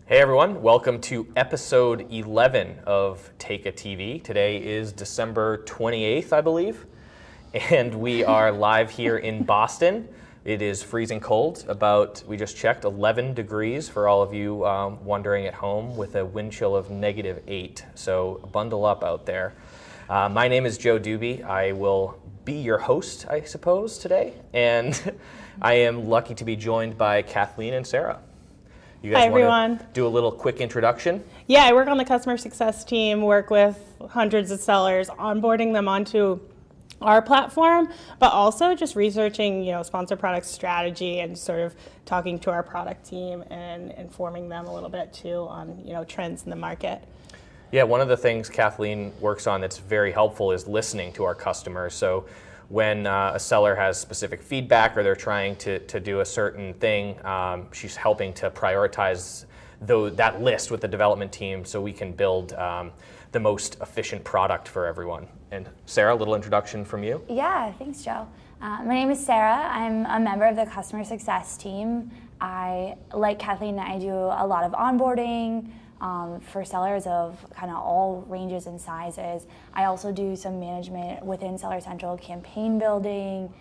Hey everyone, welcome to episode 11 of TeikaTV. Today is December 28th, I believe, and we are live here in Boston. It is freezing cold, we just checked, 11 degrees for all of you wondering at home, with a wind chill of -8, so bundle up out there. My name is Joe Dube. I will be your host, I suppose, today, and I am lucky to be joined by Kathleen and Sarah. You guys want to do a little quick introduction? Yeah, I work on the customer success team, work with hundreds of sellers, onboarding them onto our platform, but also just researching, sponsor product strategy and sort of talking to our product team and informing them a little bit too on, trends in the market. Yeah, one of the things Kathleen works on that's very helpful is listening to our customers. So when a seller has specific feedback or they're trying to do a certain thing, she's helping to prioritize that list with the development team so we can build the most efficient product for everyone. And Sarah, a little introduction from you. Yeah, thanks, Joe. My name is Sarah. I'm a member of the customer success team. Like Kathleen, I do a lot of onboarding for sellers of kind of all ranges and sizes. I also do some management within Seller Central, campaign building.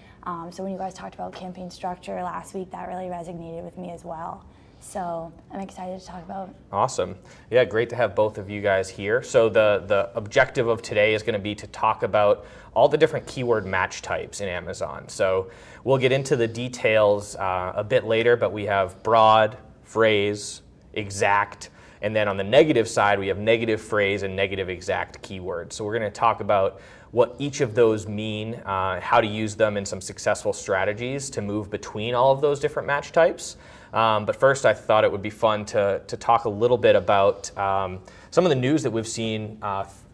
So when you guys talked about campaign structure last week, that really resonated with me as well. So I'm excited to talk about. Awesome. Yeah, great to have both of you guys here. So the objective of today is going to be to talk about all the different keyword match types in Amazon. So we'll get into the details a bit later, but we have broad, phrase, exact, and then on the negative side, we have negative phrase and negative exact keywords. So we're going to talk about what each of those mean, how to use them, and some successful strategies to move between all of those different match types. But first, I thought it would be fun to talk a little bit about some of the news that we've seen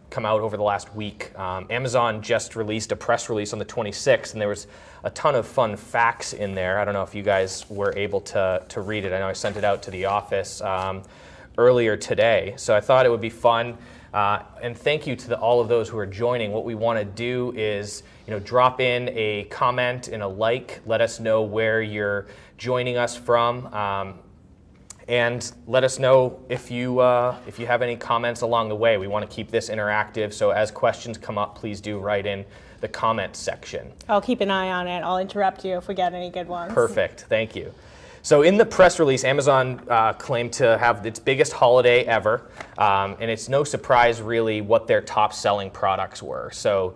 come out over the last week. Amazon just released a press release on the 26th, and there was a ton of fun facts in there. I don't know if you guys were able to read it. I know I sent it out to the office earlier today, so I thought it would be fun. And thank you to all of those who are joining. What we want to do is, drop in a comment and a like. Let us know where you're joining us from, and let us know if you have any comments along the way. We want to keep this interactive, so as questions come up, please do write in the comments section. I'll keep an eye on it. I'll interrupt you if we get any good ones. Perfect. Thank you. So in the press release, Amazon claimed to have its biggest holiday ever, and it's no surprise really what their top selling products were. So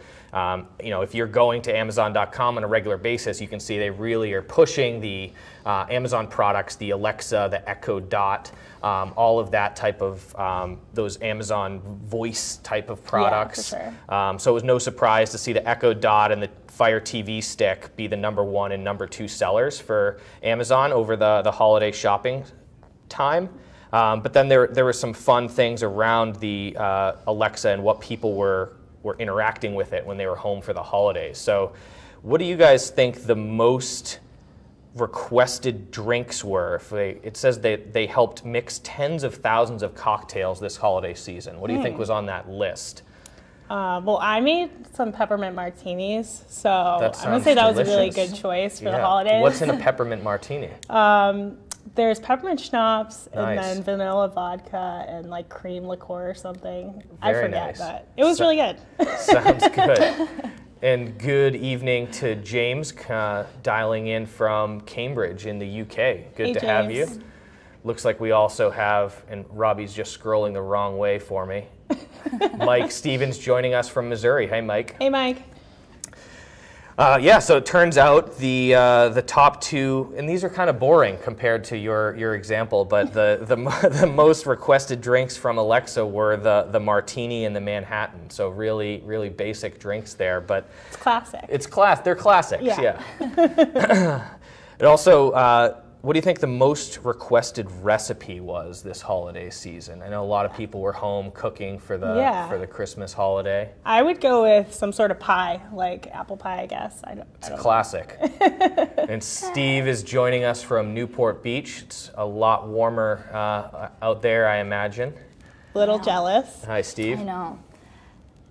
if you're going to Amazon.com on a regular basis, you can see they really are pushing the Amazon products, the Alexa, the Echo Dot, all of that type of those Amazon voice type of products. Yeah, for sure. So it was no surprise to see the Echo Dot and the Fire TV Stick be the #1 and #2 sellers for Amazon over the holiday shopping time. But then there were some fun things around the Alexa and what people were interacting with it when they were home for the holidays. So what do you guys think the most requested drinks were? It says they helped mix tens of thousands of cocktails this holiday season. What do you think was on that list? Well, I made some peppermint martinis, so I'm going to say delicious. that was a really good choice for the holidays. What's in a peppermint martini? There's peppermint schnapps, Nice. and then vanilla vodka and like cream liqueur or something. Very I forget, nice. but it was really good. Sounds good. And good evening to James, dialing in from Cambridge in the UK. Good Hey, to have you. James. Looks like we also have, and Robbie's just scrolling the wrong way for me, Mike Stevens joining us from Missouri. Hey, Mike. Hey, Mike. So it turns out the top two, and these are kind of boring compared to your example, but the most requested drinks from Alexa were the martini and the Manhattan. So really, really basic drinks there, but It's classic. they're classics. Yeah. It also. What do you think the most requested recipe was this holiday season? I know a lot of people were home cooking for the Christmas holiday. I would go with some sort of pie, like apple pie, I guess. It's a classic. And Steve is joining us from Newport Beach. It's a lot warmer out there, I imagine. Little jealous. Hi, Steve. I know.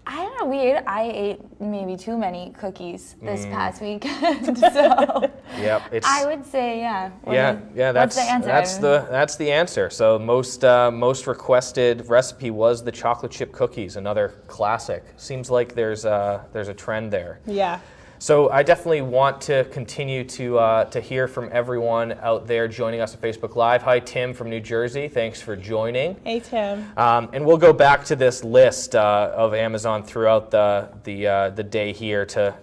I don't know, I ate maybe too many cookies this past week. So Yep. It's, I would say, yeah. That's the answer? That's the answer. So most requested recipe was the chocolate chip cookies, another classic. Seems like there's a trend there. Yeah. So I definitely want to continue to hear from everyone out there joining us on Facebook Live. Hi, Tim from New Jersey. Thanks for joining. Hey, Tim. And we'll go back to this list of Amazon throughout the day here to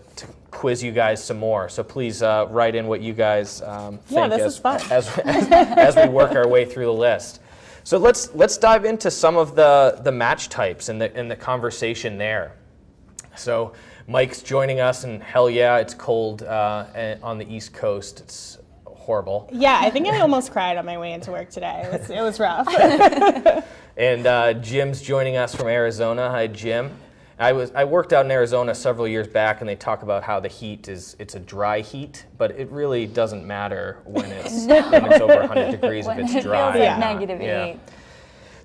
quiz you guys some more. So please write in what you guys think this is fun. as we work our way through the list. So let's dive into some of the match types and the conversation there. So Mike's joining us, and hell yeah, it's cold on the East Coast. It's horrible. Yeah, I think I almost cried on my way into work today. It was rough. And Jim's joining us from Arizona. Hi, Jim. I worked out in Arizona several years back, and they talk about how the heat it's a dry heat, but it really doesn't matter when it's over 100 degrees if it's dry. It feels like negative 8.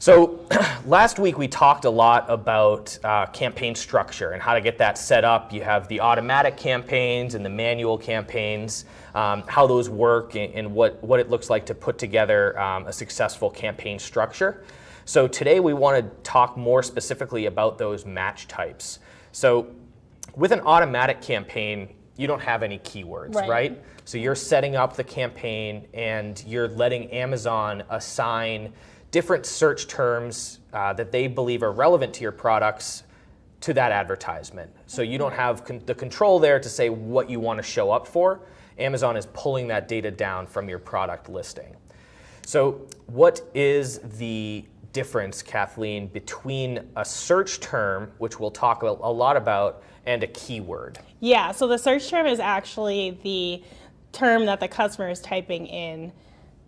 So last week we talked a lot about campaign structure and how to get that set up. You have the automatic campaigns and the manual campaigns, how those work and what it looks like to put together a successful campaign structure. So today we want to talk more specifically about those match types. So with an automatic campaign, you don't have any keywords, right? So you're setting up the campaign and you're letting Amazon assign different search terms that they believe are relevant to your products to that advertisement. So you don't have the control there to say what you want to show up for. Amazon is pulling that data down from your product listing. So what is the difference, Kathleen, between a search term, which we'll talk a lot about, and a keyword? Yeah, so the search term is actually the term that the customer is typing in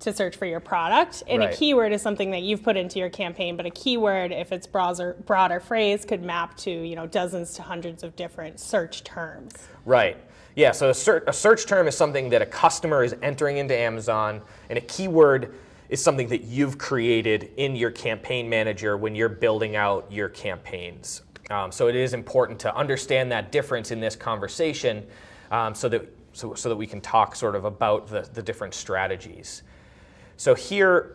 to search for your product, and a keyword is something that you've put into your campaign. But a keyword, if it's broader phrase, could map to dozens to hundreds of different search terms. Right. Yeah. So a search term is something that a customer is entering into Amazon, and a keyword is something that you've created in your campaign manager when you're building out your campaigns. So it is important to understand that difference in this conversation, so that we can talk sort of about the different strategies. So here,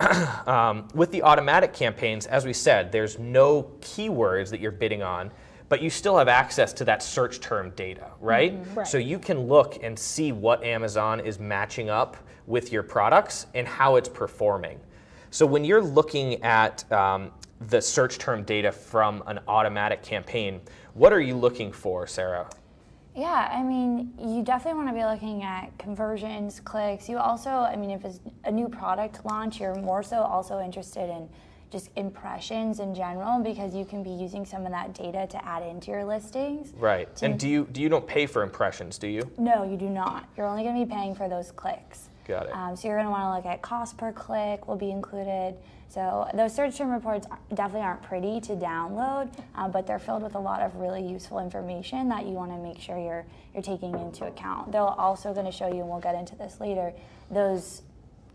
with the automatic campaigns, as we said, there's no keywords that you're bidding on, but you still have access to that search term data, right? Mm-hmm. Right. So you can look and see what Amazon is matching up with your products and how it's performing. So when you're looking at the search term data from an automatic campaign, what are you looking for, Sarah? Yeah, I mean, you definitely want to be looking at conversions, clicks. You also, I mean, if it's a new product launch, you're more so also interested in just impressions in general, because you can be using some of that data to add into your listings. Right. And do you don't pay for impressions, do you? No, you do not. You're only going to be paying for those clicks. Got it. So you're going to want to look at cost per click will be included. So those search term reports definitely aren't pretty to download, but they're filled with a lot of really useful information that you want to make sure you're taking into account. They're also going to show you, and we'll get into this later, those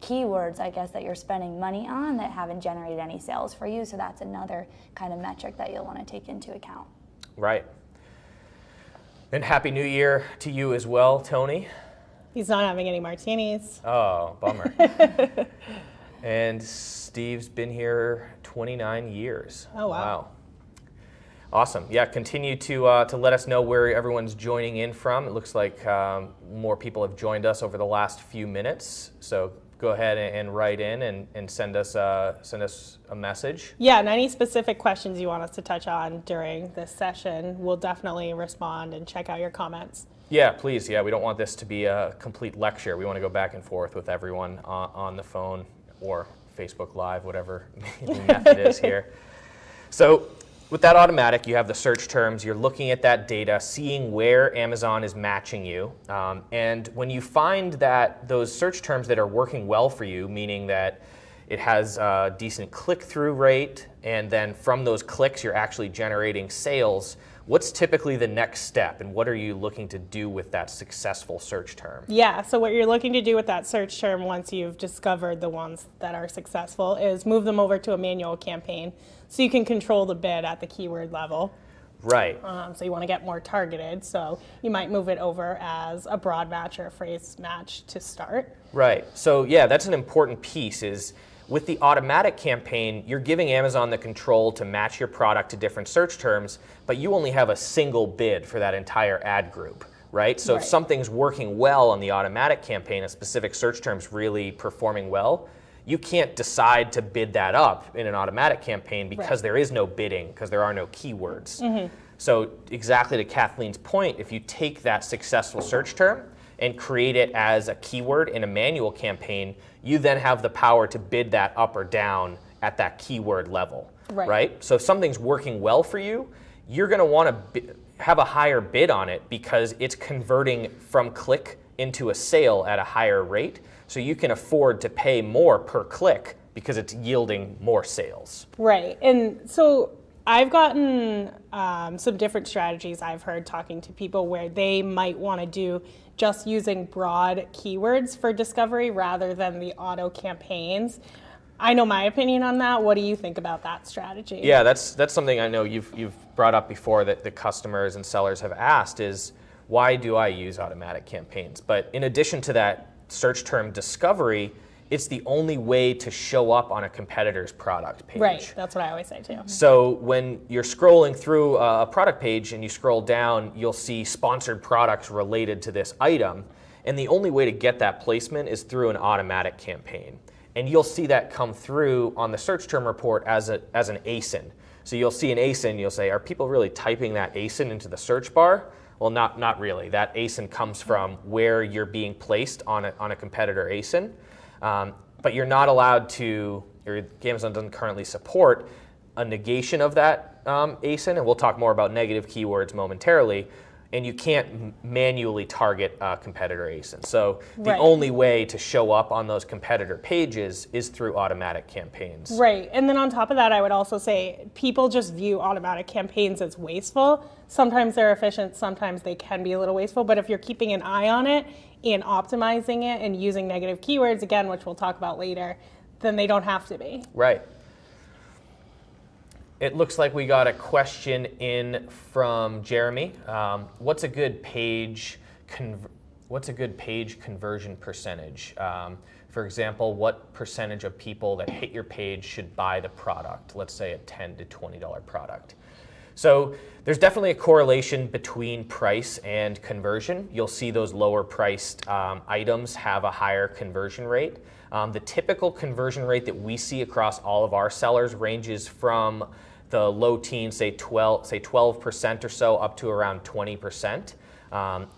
keywords, I guess, that you're spending money on that haven't generated any sales for you. So that's another kind of metric that you'll want to take into account. Right. And Happy New Year to you as well, Tony. He's not having any martinis. Oh, bummer. And Steve's been here 29 years. Oh, wow. Awesome. Yeah, continue to let us know where everyone's joining in from. It looks like more people have joined us over the last few minutes. So go ahead and write in and send us a message. Yeah, and any specific questions you want us to touch on during this session, we'll definitely respond and check out your comments. Yeah, please. Yeah, we don't want this to be a complete lecture. We want to go back and forth with everyone on the phone or Facebook Live, whatever the method is here. So with that automatic, you have the search terms. You're looking at that data, seeing where Amazon is matching you. And when you find that those search terms that are working well for you, meaning that it has a decent click-through rate, and then from those clicks you're actually generating sales, what's typically the next step, and what are you looking to do with that successful search term? Yeah, so what you're looking to do with that search term once you've discovered the ones that are successful is move them over to a manual campaign so you can control the bid at the keyword level. Right. So you want to get more targeted. So you might move it over as a broad match or a phrase match to start. Right. So yeah, that's an important piece is with the automatic campaign, you're giving Amazon the control to match your product to different search terms, but you only have a single bid for that entire ad group, right? So if something's working well on the automatic campaign, a specific search term's really performing well, you can't decide to bid that up in an automatic campaign because there is no bidding, because there are no keywords. So exactly to Kathleen's point, if you take that successful search term and create it as a keyword in a manual campaign, you then have the power to bid that up or down at that keyword level, right? So if something's working well for you, you're going to want to have a higher bid on it because it's converting from click into a sale at a higher rate. So you can afford to pay more per click because it's yielding more sales. Right. And so I've gotten some different strategies I've heard talking to people where they might want to do just using broad keywords for discovery rather than the auto campaigns. I know my opinion on that. What do you think about that strategy? Yeah, that's something I know you've brought up before that the customers and sellers have asked is, why do I use automatic campaigns? But in addition to that search term discovery, it's the only way to show up on a competitor's product page. Right, that's what I always say too. So when you're scrolling through a product page and you scroll down, you'll see sponsored products related to this item. And the only way to get that placement is through an automatic campaign. And you'll see that come through on the search term report as an ASIN. So you'll see an ASIN, you'll say, are people really typing that ASIN into the search bar? Well, not really. That ASIN comes from where you're being placed on a competitor ASIN. But you're not allowed to, or Amazon doesn't currently support a negation of that ASIN, and we'll talk more about negative keywords momentarily, and you can't manually target a competitor ASIN. So the only way to show up on those competitor pages is through automatic campaigns. Right, and then on top of that, I would also say people just view automatic campaigns as wasteful. Sometimes they're efficient, sometimes they can be a little wasteful, but if you're keeping an eye on it and optimizing it and using negative keywords, again, which we'll talk about later, then they don't have to be. Right. It looks like we got a question in from Jeremy. What's a good page conversion percentage? For example, what percentage of people that hit your page should buy the product? Let's say a $10 to $20 product. So there's definitely a correlation between price and conversion. You'll see those lower priced items have a higher conversion rate. The typical conversion rate that we see across all of our sellers ranges from the low teens, say 12% or so, up to around 20%.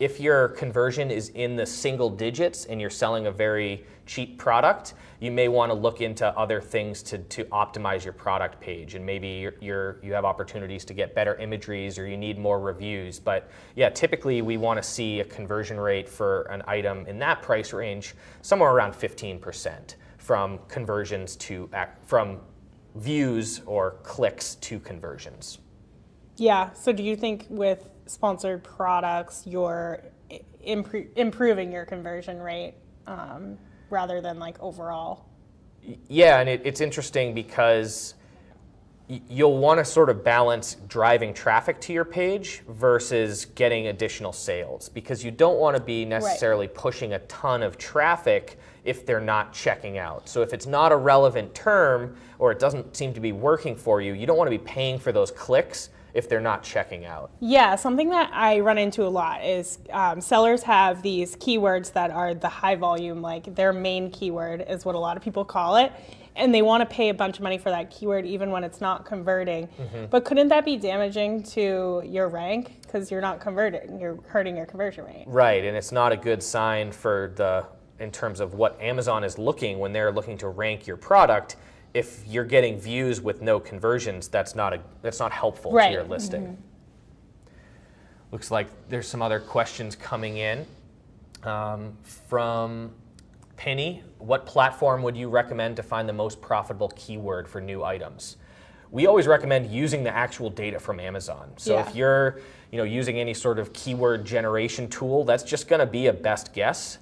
If your conversion is in the single digits and you're selling a very cheap product, you may want to look into other things to optimize your product page, and maybe you have opportunities to get better imageries or you need more reviews. But yeah, typically we want to see a conversion rate for an item in that price range somewhere around 15% from conversions to from views or clicks to conversions. Yeah, so do you think with sponsored products you're improving your conversion rate rather than like overall? Yeah, and it's interesting because you'll want to sort of balance driving traffic to your page versus getting additional sales, because you don't want to be necessarily pushing a ton of traffic if they're not checking out. So if it's not a relevant term or it doesn't seem to be working for you, you don't want to be paying for those clicks if they're not checking out. Yeah, something that I run into a lot is sellers have these keywords that are the high volume, like their main keyword is what a lot of people call it, and they want to pay a bunch of money for that keyword even when it's not converting. But couldn't that be damaging to your rank because you're not converting, you're hurting your conversion rate? Right, and it's not a good sign for in terms of what Amazon is looking when they're looking to rank your product. If you're getting views with no conversions, that's not helpful to your listing. Looks like there's some other questions coming in from Penny. What platform would you recommend to find the most profitable keyword for new items? We always recommend using the actual data from Amazon. So if you're using any sort of keyword generation tool, that's just going to be a best guess.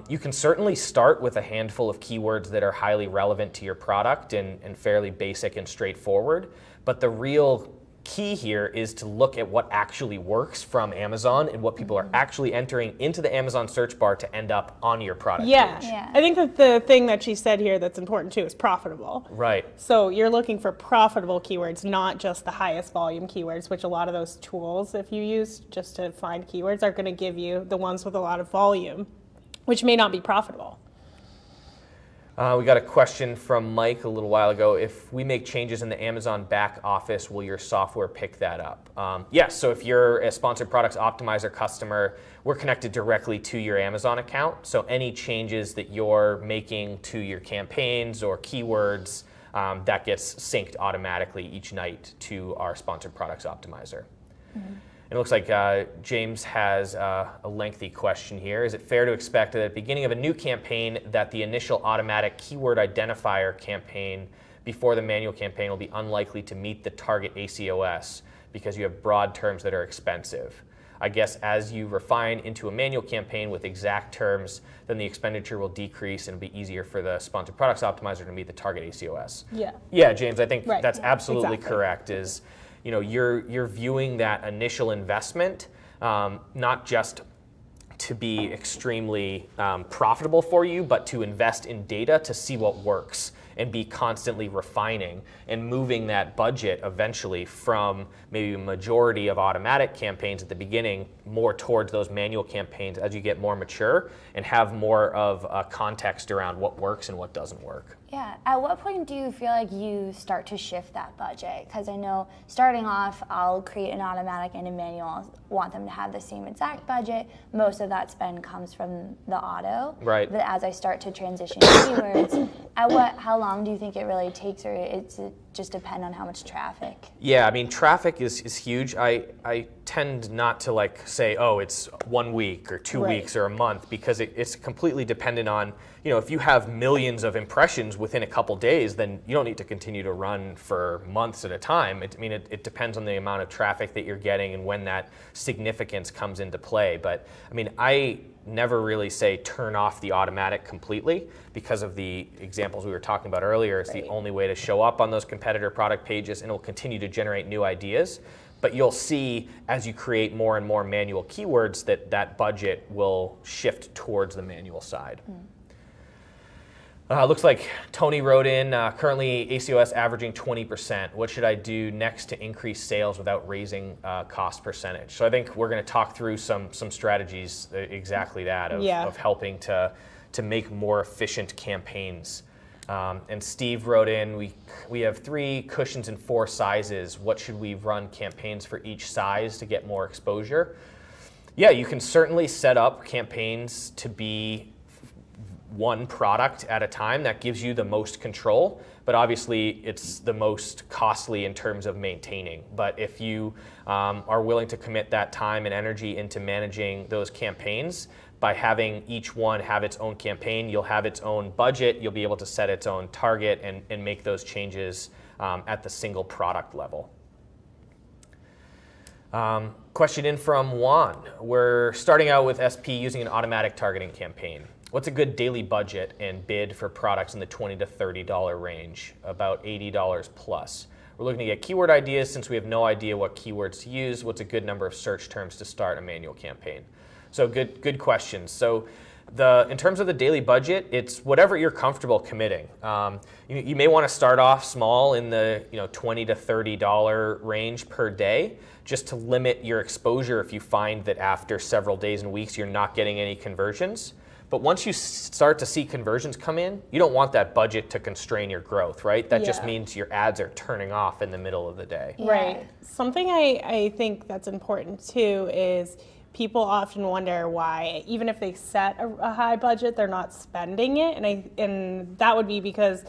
You can certainly start with a handful of keywords that are highly relevant to your product and fairly basic and straightforward, but the real key here is to look at what actually works from Amazon and what people are actually entering into the Amazon search bar to end up on your product page. Yeah. I think that the thing that she said here that's important too is profitable. Right. So you're looking for profitable keywords, not just the highest volume keywords, which a lot of those tools, if you use just to find keywords, are going to give you the ones with a lot of volume, which may not be profitable. We got a question from Mike a little while ago. If we make changes in the Amazon back office, will your software pick that up? Yes, so if you're a Sponsored Products Optimizer customer, we're connected directly to your Amazon account. So any changes that you're making to your campaigns or keywords, that gets synced automatically each night to our Sponsored Products Optimizer. It looks like James has a lengthy question here. Is it fair to expect that at the beginning of a new campaign that the initial automatic keyword identifier campaign before the manual campaign will be unlikely to meet the target ACOS because you have broad terms that are expensive? I guess as you refine into a manual campaign with exact terms, then the expenditure will decrease and it'll be easier for the Sponsored Products Optimizer to meet the target ACOS. Yeah, James, I think that's absolutely correct. You're viewing that initial investment not just to be extremely profitable for you, but to invest in data to see what works and be constantly refining and moving that budget eventually from maybe a majority of automatic campaigns at the beginning more towards those manual campaigns as you get more mature and have more of a context around what works and what doesn't work. Yeah, at what point do you feel like you start to shift that budget? Because I know starting off, I'll create an automatic and a manual. I want them to have the same exact budget. Most of that spend comes from the auto. Right. But as I start to transition keywords, how long do you think it really takes, or it just depend on how much traffic? Yeah, I mean, traffic is huge. I tend not to say, oh, it's 1 week or 2 weeks or a month, because it's completely dependent on, if you have millions of impressions within a couple days, then you don't need to continue to run for months at a time. It depends on the amount of traffic that you're getting and when that significance comes into play. But I never really say turn off the automatic completely because of the examples we were talking about earlier. It's the only way to show up on those competitor product pages, and it will continue to generate new ideas. But you'll see as you create more and more manual keywords that budget will shift towards the manual side. Looks like Tony wrote in, currently ACOS averaging 20%. What should I do next to increase sales without raising cost percentage? So I think we're going to talk through some strategies, exactly that, of helping to make more efficient campaigns. And Steve wrote in, we have 3 cushions in 4 sizes. What should we run campaigns for each size to get more exposure? Yeah, you can certainly set up campaigns to be one product at a time. That gives you the most control, but obviously it's the most costly in terms of maintaining. But if you are willing to commit that time and energy into managing those campaigns, by having each one have its own campaign, you'll have its own budget, you'll be able to set its own target and make those changes at the single product level. Question in from Juan. We're starting out with SP using an automatic targeting campaign. What's a good daily budget and bid for products in the $20 to $30 range, about $80 plus? We're looking to get keyword ideas since we have no idea what keywords to use. What's a good number of search terms to start a manual campaign? So good questions. So in terms of the daily budget, it's whatever you're comfortable committing. You may want to start off small in the $20 to $30 range per day, just to limit your exposure if you find that after several days and weeks you're not getting any conversions. But once you start to see conversions come in, you don't want that budget to constrain your growth, right? That just means your ads are turning off in the middle of the day. Right. Something I think that's important too is people often wonder why, even if they set a high budget, they're not spending it. And that would be because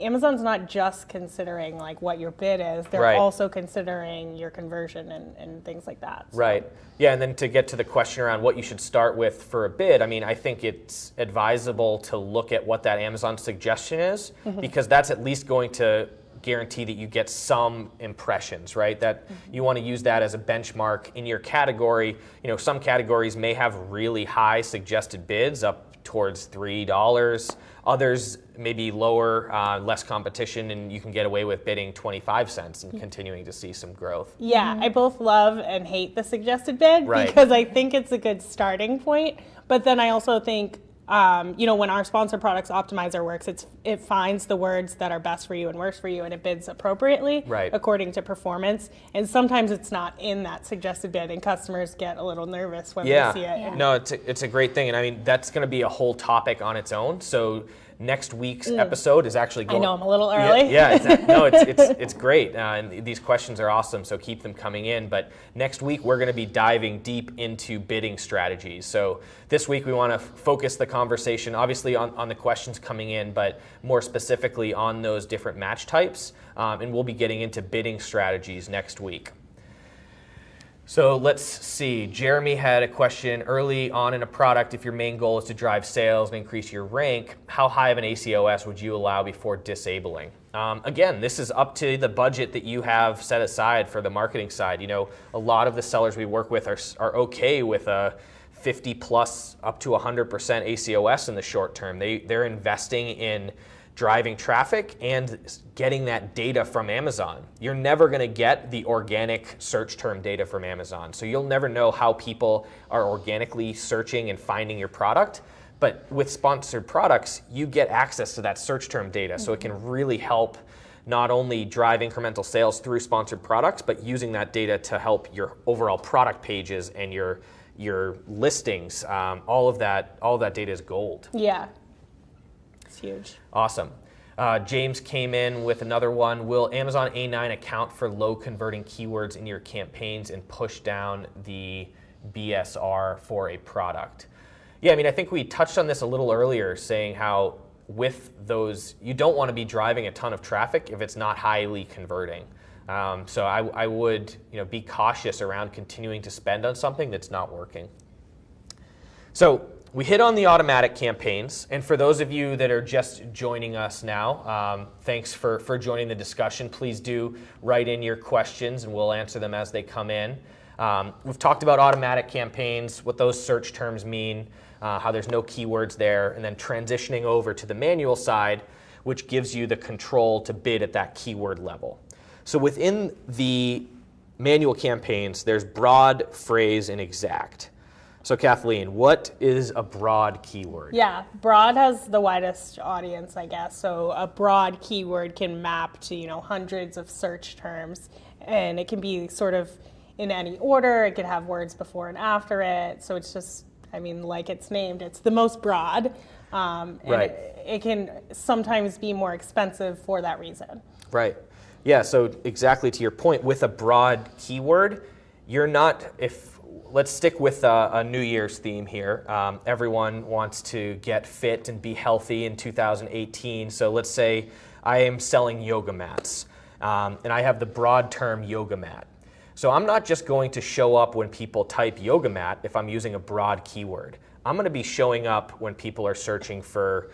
Amazon's not just considering what your bid is, they're also considering your conversion and things like that. So. Right. Yeah, and then to get to the question around what you should start with for a bid, I think it's advisable to look at what that Amazon suggestion is, because that's at least going to guarantee that you get some impressions, right? That you want to use that as a benchmark in your category. Some categories may have really high suggested bids, up towards $3. Others maybe lower, less competition, and you can get away with bidding 25 cents and continuing to see some growth. Yeah, I both love and hate the suggested bid Right. because I think it's a good starting point. But then I also think, when our sponsor products optimizer works, it finds the words that are best for you and worst for you, and it bids appropriately Right. according to performance. And sometimes it's not in that suggested bid, and customers get a little nervous when they see it. Yeah, no, it's a great thing, and I mean that's going to be a whole topic on its own. So next week's episode is actually going. I know I'm a little early. No, it's great, and these questions are awesome. So keep them coming in. But next week we're going to be diving deep into bidding strategies. So this week we want to focus the conversation, obviously on the questions coming in, but more specifically on those different match types, and we'll be getting into bidding strategies next week. So let's see, Jeremy had a question early on in a product. If your main goal is to drive sales and increase your rank, how high of an ACOS would you allow before disabling? Again, this is up to the budget that you have set aside for the marketing side. You know, a lot of the sellers we work with are okay with a 50 plus up to 100% ACOS in the short term. They're investing in driving traffic and getting that data from Amazon. You're never going to get the organic search term data from Amazon. So you'll never know how people are organically searching and finding your product. But with sponsored products, you get access to that search term data. So it can really help not only drive incremental sales through sponsored products, but using that data to help your overall product pages and your listings. All of that data is gold. Yeah. It's huge. Awesome. James came in with another one. Will Amazon A9 account for low converting keywords in your campaigns and push down the BSR for a product? Yeah, I mean, I think we touched on this a little earlier, saying how with those, you don't want to be driving a ton of traffic if it's not highly converting. So I would be cautious around continuing to spend on something that's not working. So we hit on the automatic campaigns, and for those of you that are just joining us now, thanks for joining the discussion. Please do write in your questions, and we'll answer them as they come in. We've talked about automatic campaigns, what those search terms mean, how there's no keywords there, and then transitioning over to the manual side, which gives you the control to bid at that keyword level. So within the manual campaigns, there's broad, phrase, and exact. So Kathleen, what is a broad keyword? Yeah, broad has the widest audience, I guess. So a broad keyword can map to, hundreds of search terms, and it can be sort of in any order. It could have words before and after it. So it's just, like it's named, it's the most broad. And right. It can sometimes be more expensive for that reason. Right. Yeah, so exactly to your point, with a broad keyword, you're not, let's stick with a New Year's theme here. Everyone wants to get fit and be healthy in 2018. So let's say I am selling yoga mats, and I have the broad term yoga mat. So I'm not just going to show up when people type yoga mat if I'm using a broad keyword. I'm going to be showing up when people are searching for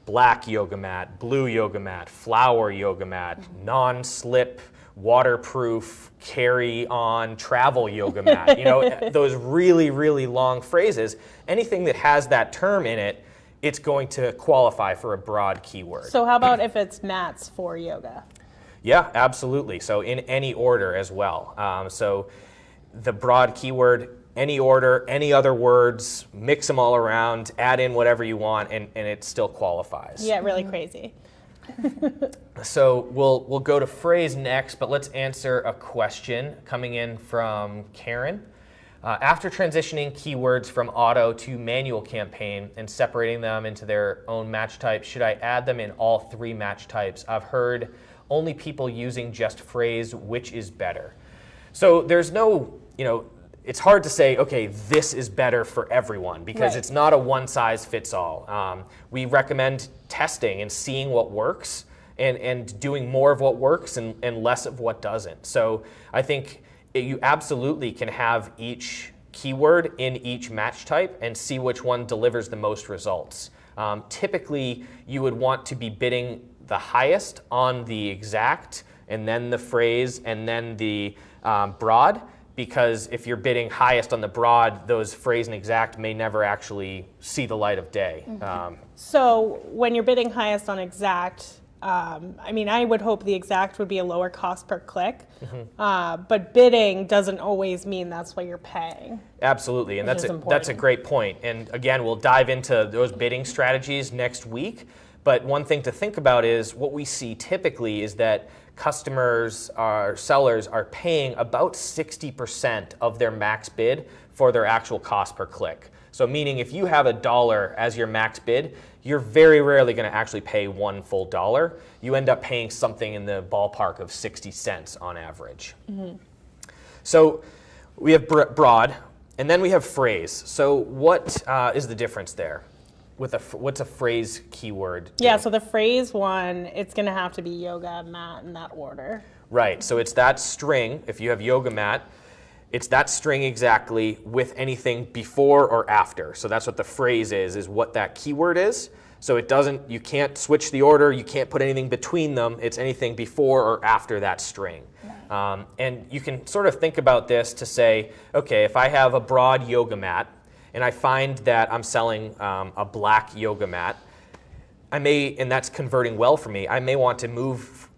black yoga mat, blue yoga mat, flower yoga mat, non-slip, waterproof, carry-on, travel yoga mat. Those really, really long phrases. Anything that has that term in it, it's going to qualify for a broad keyword. So how about if it's mats for yoga? Yeah, absolutely. So in any order as well. So the broad keyword, any order, any other words, mix them all around, add in whatever you want, and it still qualifies. Yeah, really crazy. So we'll go to phrase next, but let's answer a question coming in from Karen. After transitioning keywords from auto to manual campaign and separating them into their own match types, should I add them in all three match types? I've heard only people using just phrase, which is better. So there's no, it's hard to say, okay, this is better for everyone because Right. It's not a one size fits all. We recommend testing and seeing what works and doing more of what works and less of what doesn't. So I think you absolutely can have each keyword in each match type and see which one delivers the most results. Typically, you would want to be bidding the highest on the exact and then the phrase and then the broad. because if you're bidding highest on the broad, those phrase and exact may never actually see the light of day. So when you're bidding highest on exact, I mean, I would hope the exact would be a lower cost per click, but bidding doesn't always mean that's what you're paying. Absolutely, and that's a great point. And again, we'll dive into those bidding strategies next week. But one thing to think about is what we see typically is that customers or sellers are paying about 60% of their max bid for their actual cost per click. So meaning if you have $1 as your max bid, you're very rarely going to actually pay one full dollar. You end up paying something in the ballpark of 60 cents on average. So we have broad, and then we have phrase. So what is the difference there? What's a phrase keyword? Yeah, so the phrase one, it's going to have to be yoga mat in that order. Right, so it's that string. If you have yoga mat, it's that string exactly with anything before or after. So that's what the phrase is what that keyword is. So it doesn't, you can't switch the order, you can't put anything between them. It's anything before or after that string. And you can sort of think about this to say, okay, if I have a broad yoga mat, and I find that I'm selling a black yoga mat, and that's converting well for me, I may want to move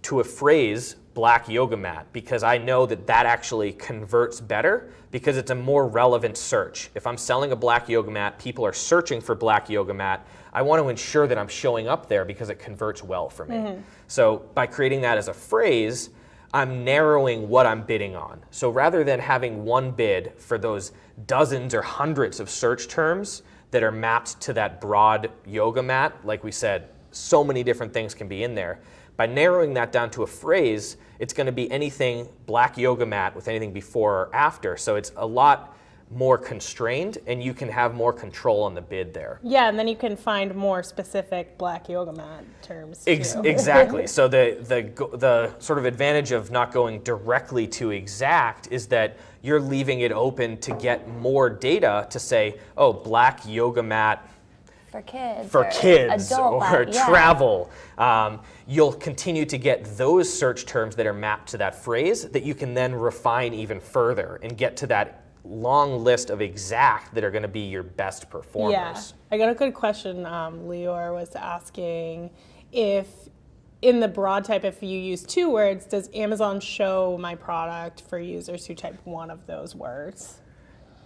to a phrase black yoga mat because I know that actually converts better because it's a more relevant search. If I'm selling a black yoga mat, people are searching for black yoga mat, I want to ensure that I'm showing up there because it converts well for me. So by creating that as a phrase, I'm narrowing what I'm bidding on. So rather than having one bid for those dozens or hundreds of search terms that are mapped to that broad yoga mat, like we said, so many different things can be in there. By narrowing that down to a phrase, it's going to be anything black yoga mat with anything before or after. So it's a lot more constrained, and you can have more control on the bid there. Yeah, and then you can find more specific black yoga mat terms too. Exactly. So the sort of advantage of not going directly to exact is that you're leaving it open to get more data to say, oh, black yoga mat for kids or travel. You'll continue to get those search terms that are mapped to that phrase that you can then refine even further and get to that long list of exact that are going to be your best performers. Yeah, I got a good question. Lior was asking if in the broad type, if you use 2 words, does Amazon show my product for users who type one of those words?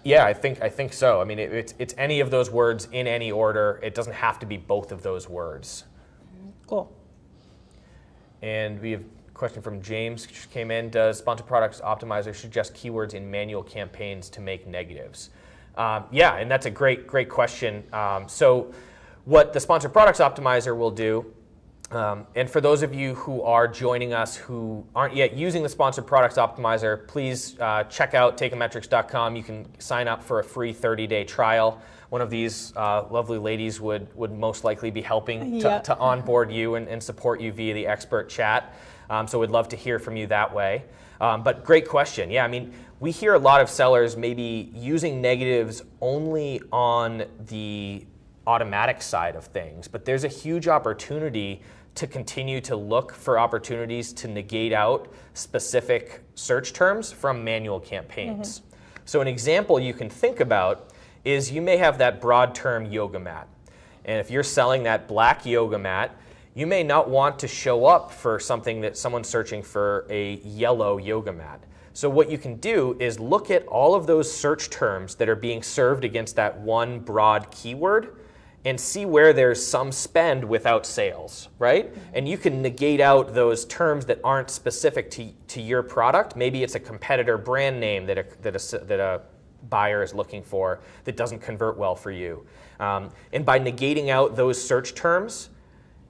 Yeah, I think so. I mean, it's any of those words in any order. It doesn't have to be both of those words. Cool. And we have a question from James came in. Does Sponsored Products Optimizer suggest keywords in manual campaigns to make negatives? Yeah, and that's a great question. So what the Sponsored Products Optimizer will do, and for those of you who are joining us who aren't yet using the Sponsored Products Optimizer, please check out Teikametrics.com. You can sign up for a free 30-day trial. One of these lovely ladies would most likely be helping to onboard you and support you via the expert chat. So we'd love to hear from you that way. But great question. Yeah, I mean, we hear a lot of sellers maybe using negatives only on the automatic side of things, but there's a huge opportunity to continue to look for opportunities to negate out specific search terms from manual campaigns. So an example you can think about is you may have that broad term yoga mat. And if you're selling that black yoga mat, you may not want to show up for something that someone's searching for a yellow yoga mat. So what you can do is look at all of those search terms that are being served against that one broad keyword and see where there's some spend without sales, right? And you can negate out those terms that aren't specific to your product. Maybe it's a competitor brand name that a buyer is looking for that doesn't convert well for you. And by negating out those search terms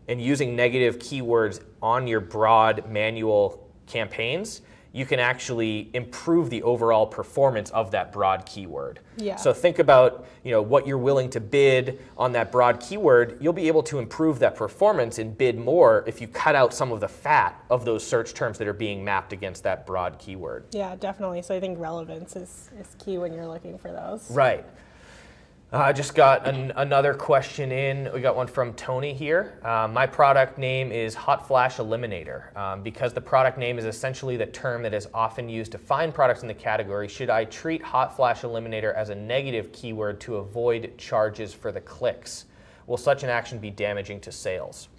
and using negative keywords on your broad manual campaigns, you can actually improve the overall performance of that broad keyword. Yeah. So think about what you're willing to bid on that broad keyword. You'll be able to improve that performance and bid more if you cut out some of the fat of those search terms that are being mapped against that broad keyword. Yeah, definitely. So I think relevance is key when you're looking for those. Right. I just got another question in. We got one from Tony here. My product name is Hot Flash Eliminator. Because the product name is essentially the term that is often used to find products in the category, should I treat Hot Flash Eliminator as a negative keyword to avoid charges for the clicks? Will such an action be damaging to sales?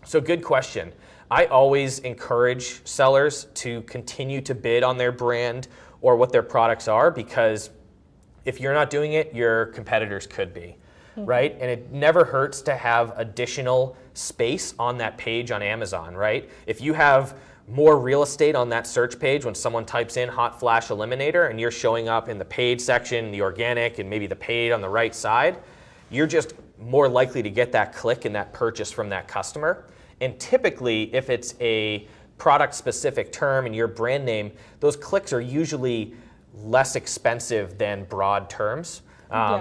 So good question. I always encourage sellers to continue to bid on their brand or what their products are, because if you're not doing it, your competitors could be, right? And it never hurts to have additional space on that page on Amazon, right? If you have more real estate on that search page when someone types in Hot Flash Eliminator and you're showing up in the paid section, the organic, and maybe the paid on the right side, you're just more likely to get that click and that purchase from that customer. And typically, if it's a product-specific term in your brand name, those clicks are usually less expensive than broad terms.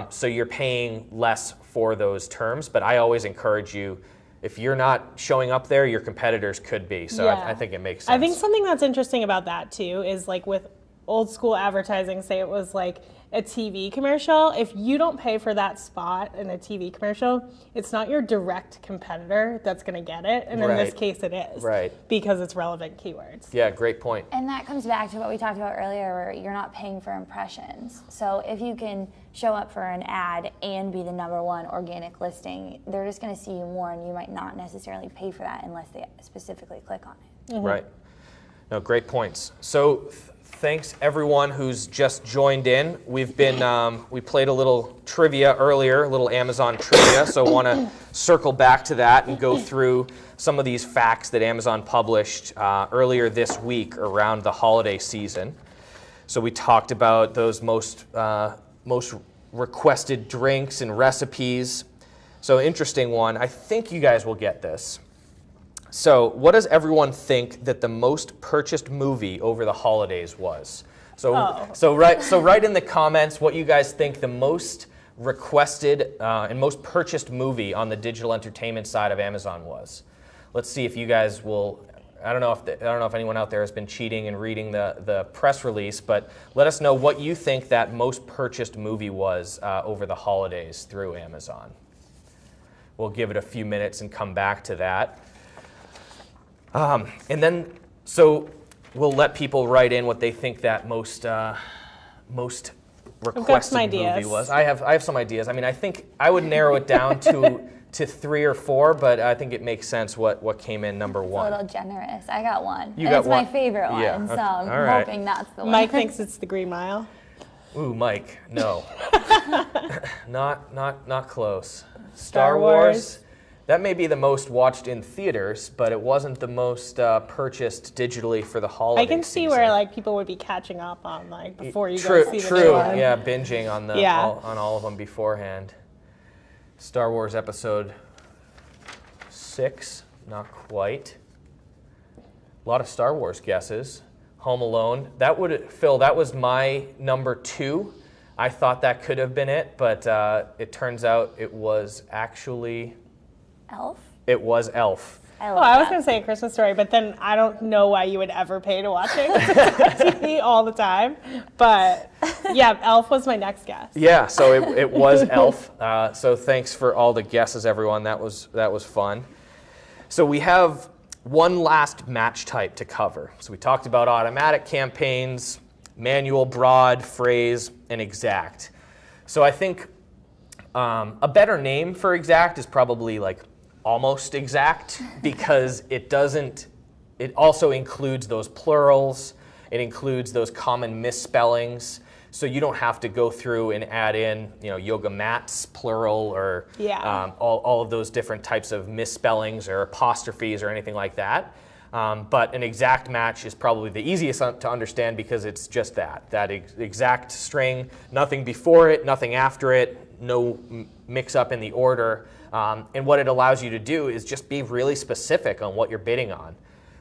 So you're paying less for those terms. But I always encourage you, if you're not showing up there, your competitors could be. So I think it makes sense. I think something that's interesting about that too is like with old school advertising, say it was like a TV commercial, if you don't pay for that spot in a TV commercial, it's not your direct competitor that's going to get it. And in this case, it is. Right. Because it's relevant keywords. Yeah, great point. And that comes back to what we talked about earlier, where you're not paying for impressions. So if you can show up for an ad and be the #1 organic listing, they're just going to see you more, and you might not necessarily pay for that unless they specifically click on it. Right. No, great points. So thanks everyone who's just joined in. We've been we played a little trivia earlier, a little Amazon trivia, so I want to circle back to that and go through some of these facts that Amazon published earlier this week around the holiday season. So we talked about those most requested drinks and recipes. So interesting one. I think you guys will get this. So what does everyone think that the most purchased movie over the holidays was? So write in the comments what you guys think the most requested and most purchased movie on the digital entertainment side of Amazon was. Let's see if you guys will. I don't know if anyone out there has been cheating and reading the press release, but let us know what you think that most purchased movie was over the holidays through Amazon. We'll give it a few minutes and come back to that. And then, so we'll let people write in what they think that most requested movie was. I have some ideas. I mean, I think I would narrow it down to 3 or 4, but I think it makes sense what came in #1. A little generous. I got one. You got one? It's my favorite one, Yeah, so okay. I'm All right. hoping that's the one. Mike thinks it's the Green Mile. Ooh, Mike, no. not close. Star Wars. That may be the most watched in theaters, but it wasn't the most purchased digitally for the holiday I can see season. where like people would be catching up on like before you True, go see the true. new one. Yeah, binging on on all of them beforehand. Star Wars Episode 6, not quite. A lot of Star Wars guesses. Home Alone. Phil, that was my #2. I thought that could have been it, but it turns out it was actually Elf? It was Elf. I I was going to say A Christmas Story, but then I don't know why you would ever pay to watch it. It's on TV all the time. But yeah, Elf was my next guess. Yeah, so it was Elf. So thanks for all the guesses, everyone. That was fun. So we have one last match type to cover. So we talked about automatic campaigns, manual, broad, phrase, and exact. So I think a better name for exact is probably like almost exact, because it also includes those plurals, it includes those common misspellings, so you don't have to go through and add in, yoga mats, plural, or all of those different types of misspellings or apostrophes or anything like that. But an exact match is probably the easiest to understand, because it's just that exact string, nothing before it, nothing after it, no mix up in the order. And what it allows you to do is just be really specific on what you're bidding on.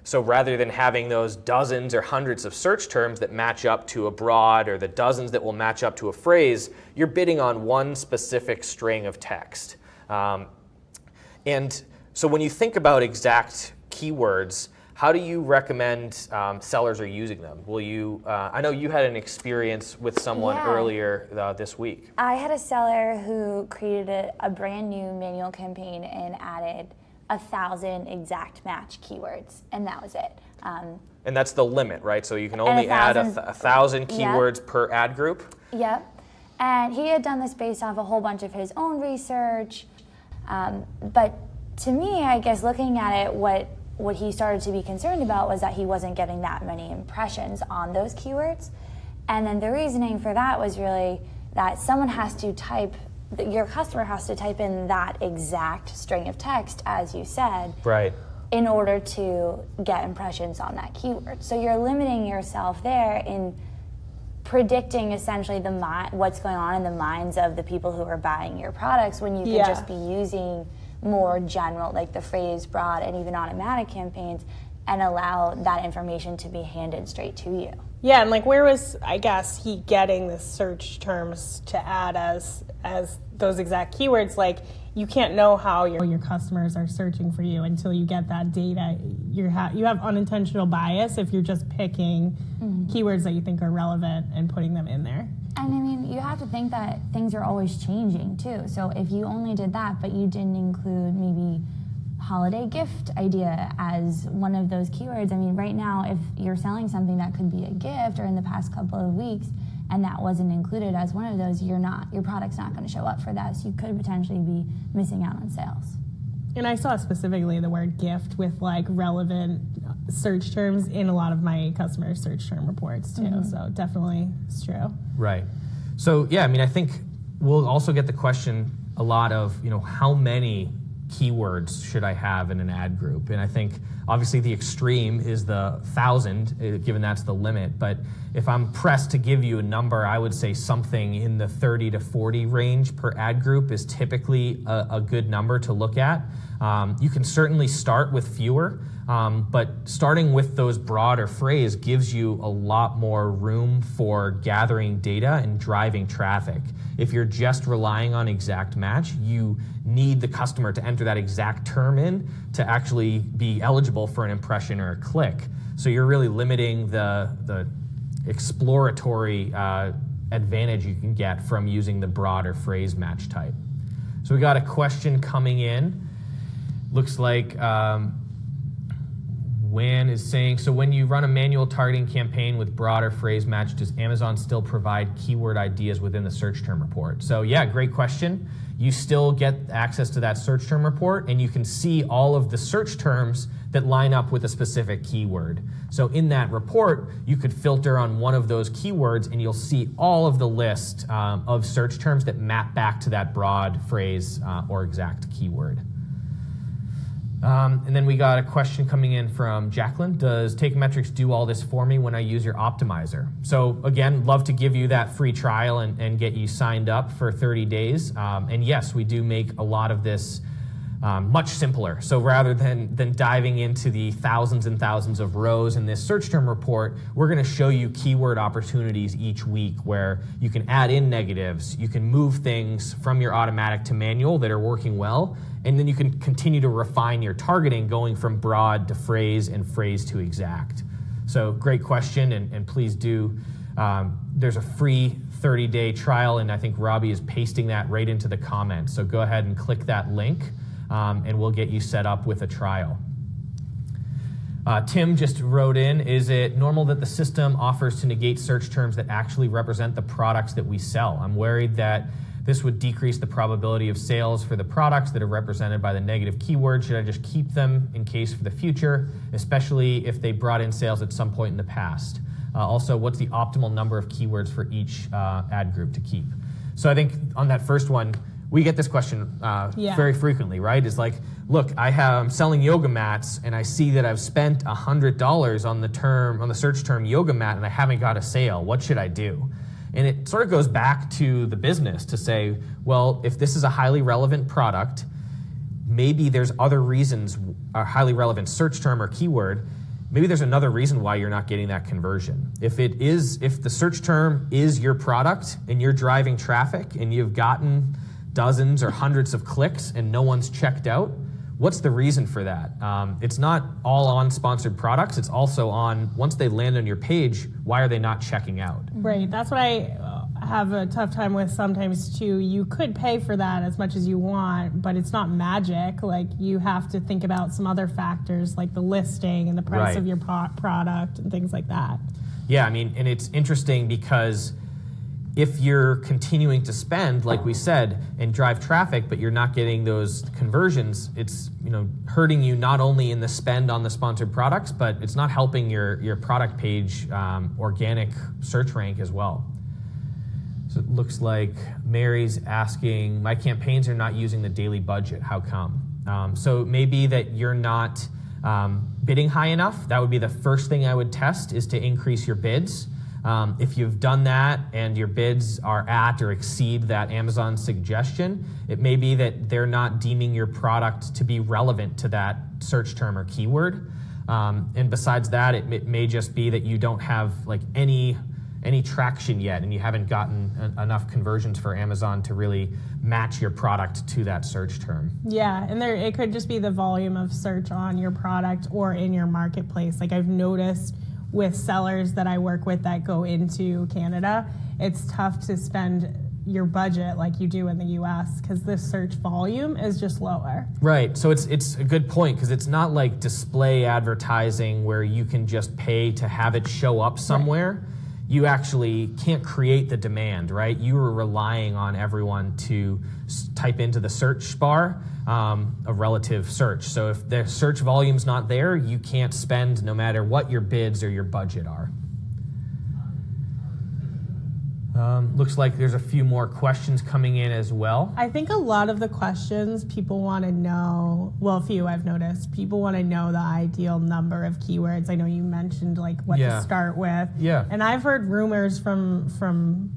So rather than having those dozens or hundreds of search terms that match up to a broad, or the dozens that will match up to a phrase, you're bidding on one specific string of text. And so when you think about exact keywords, How do you recommend sellers are using them? Will you? I know you had an experience with someone earlier this week. I had a seller who created a brand new manual campaign and added 1,000 exact match keywords, and that was it. And that's the limit, right? So you can only add 1,000 keywords per ad group? Yep. And he had done this based off a whole bunch of his own research. But to me, I guess looking at it, what he started to be concerned about was that he wasn't getting that many impressions on those keywords. And then the reasoning for that was really that someone has to type, your customer has to type in that exact string of text, as you said, right, in order to get impressions on that keyword. So you're limiting yourself there in predicting essentially what's going on in the minds of the people who are buying your products, when you could just be using more general, like the phrase, broad, and even automatic campaigns, and allow that information to be handed straight to you. Yeah, and like where was, I guess, he getting the search terms to add as those exact keywords? Like, you can't know how your customers are searching for you until you get that data. You have unintentional bias if you're just picking keywords that you think are relevant and putting them in there. And I mean, you have to think that things are always changing too. So if you only did that, but you didn't include maybe holiday gift idea as one of those keywords. I mean, right now, if you're selling something that could be a gift, or in the past couple of weeks, and that wasn't included as one of those, your product's not going to show up for that. So you could potentially be missing out on sales. And I saw specifically the word gift with like relevant search terms in a lot of my customer search term reports too. So definitely it's true. Right. So yeah, I mean, I think we'll also get the question a lot of, how many keywords should I have in an ad group? And I think obviously the extreme is the 1,000, given that's the limit. But if I'm pressed to give you a number, I would say something in the 30 to 40 range per ad group is typically a good number to look at. You can certainly start with fewer, but starting with those broader phrase gives you a lot more room for gathering data and driving traffic. If you're just relying on exact match, you need the customer to enter that exact term in to actually be eligible for an impression or a click. So you're really limiting the exploratory advantage you can get from using the broader phrase match type. So we got a question coming in. Looks like Wan is saying, so when you run a manual targeting campaign with broader phrase match, does Amazon still provide keyword ideas within the search term report? So yeah, great question. You still get access to that search term report, and you can see all of the search terms that line up with a specific keyword. So in that report, you could filter on one of those keywords, and you'll see all of the list of search terms that map back to that broad phrase or exact keyword. And then we got a question coming in from Jacqueline. Does Teikametrics do all this for me when I use your optimizer? So again, love to give you that free trial and get you signed up for 30 days. And yes, we do make a lot of this much simpler. So rather than diving into the thousands and thousands of rows in this search term report, we're going to show you keyword opportunities each week where you can add in negatives, you can move things from your automatic to manual that are working well, and then you can continue to refine your targeting going from broad to phrase and phrase to exact. So great question, and please do. There's a free 30-day trial, and I think Robbie is pasting that right into the comments. So go ahead and click that link. And we'll get you set up with a trial. Tim just wrote in, is it normal that the system offers to negate search terms that actually represent the products that we sell? I'm worried that this would decrease the probability of sales for the products that are represented by the negative keyword. Should I just keep them in case for the future, especially if they brought in sales at some point in the past? Also, what's the optimal number of keywords for each ad group to keep? So I think on that first one, we get this question very frequently, right? It's like, look, I'm selling yoga mats, and I see that I've spent $100 on the search term yoga mat, and I haven't got a sale. What should I do? And it sort of goes back to the business to say, well, if this is a highly relevant product, maybe there's other reasons, a highly relevant search term or keyword, maybe there's another reason why you're not getting that conversion. If the search term is your product and you're driving traffic and you've gotten dozens or hundreds of clicks and no one's checked out, what's the reason for that? It's not all on sponsored products. It's also on, once they land on your page, why are they not checking out? Right. That's what I have a tough time with sometimes too. You could pay for that as much as you want, but it's not magic. Like, you have to think about some other factors like the listing and the price of your product and things like that. Yeah, I mean, and it's interesting because if you're continuing to spend, like we said, and drive traffic, but you're not getting those conversions, it's, you know, hurting you not only in the spend on the sponsored products, but it's not helping your product page organic search rank as well. So it looks like Mary's asking, my campaigns are not using the daily budget, how come? So it may be that you're not bidding high enough. That would be the first thing I would test, is to increase your bids. If you've done that and your bids are at or exceed that Amazon suggestion, it may be that they're not deeming your product to be relevant to that search term or keyword. And besides that, it may just be that you don't have like any traction yet, and you haven't gotten enough conversions for Amazon to really match your product to that search term. Yeah, and it could just be the volume of search on your product or in your marketplace. Like, I've noticed with sellers that I work with that go into Canada, it's tough to spend your budget like you do in the US because the search volume is just lower. Right, so it's a good point, because it's not like display advertising where you can just pay to have it show up somewhere. Right. You actually can't create the demand, right? You are relying on everyone to type into the search bar a relative search. So if the search volume's not there, you can't spend no matter what your bids or your budget are. Looks like there's a few more questions coming in as well. I think a lot of the questions people want to know, well, a few I've noticed, people want to know the ideal number of keywords. I know you mentioned like what to start with. Yeah. And I've heard rumors from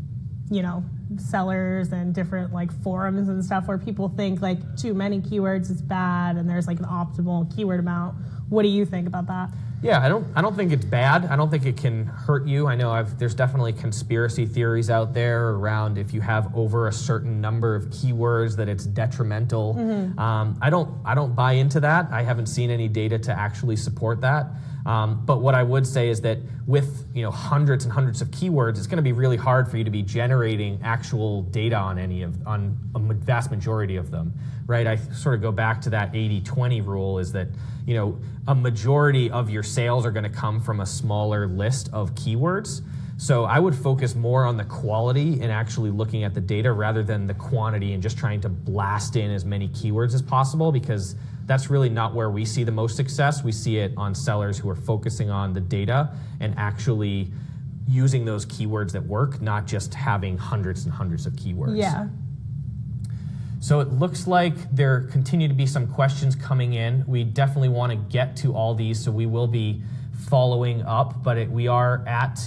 you know, sellers and different like forums and stuff where people think like too many keywords is bad and there's like an optimal keyword amount. What do you think about that? Yeah, I don't think it's bad. I don't think it can hurt you. I know there's definitely conspiracy theories out there around if you have over a certain number of keywords that it's detrimental. Mm-hmm. I don't buy into that. I haven't seen any data to actually support that. But what I would say is that with hundreds and hundreds of keywords, it's going to be really hard for you to be generating actual data on a vast majority of them, right? I sort of go back to that 80-20 rule, is that a majority of your sales are going to come from a smaller list of keywords. So I would focus more on the quality and actually looking at the data rather than the quantity and just trying to blast in as many keywords as possible, because that's really not where we see the most success. We see it on sellers who are focusing on the data and actually using those keywords that work, not just having hundreds and hundreds of keywords. Yeah. So it looks like there continue to be some questions coming in. We definitely want to get to all these, so we will be following up, but we are at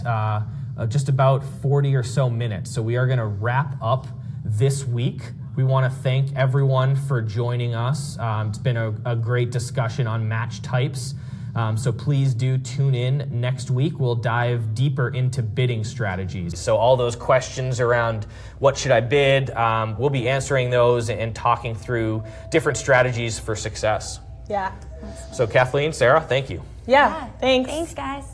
just about 40 or so minutes. So we are going to wrap up this week. We want to thank everyone for joining us. It's been a great discussion on match types. So please do tune in next week. We'll dive deeper into bidding strategies. So all those questions around what should I bid, we'll be answering those and talking through different strategies for success. Yeah. So Kathleen, Sarah, thank you. Yeah, thanks. Thanks, guys.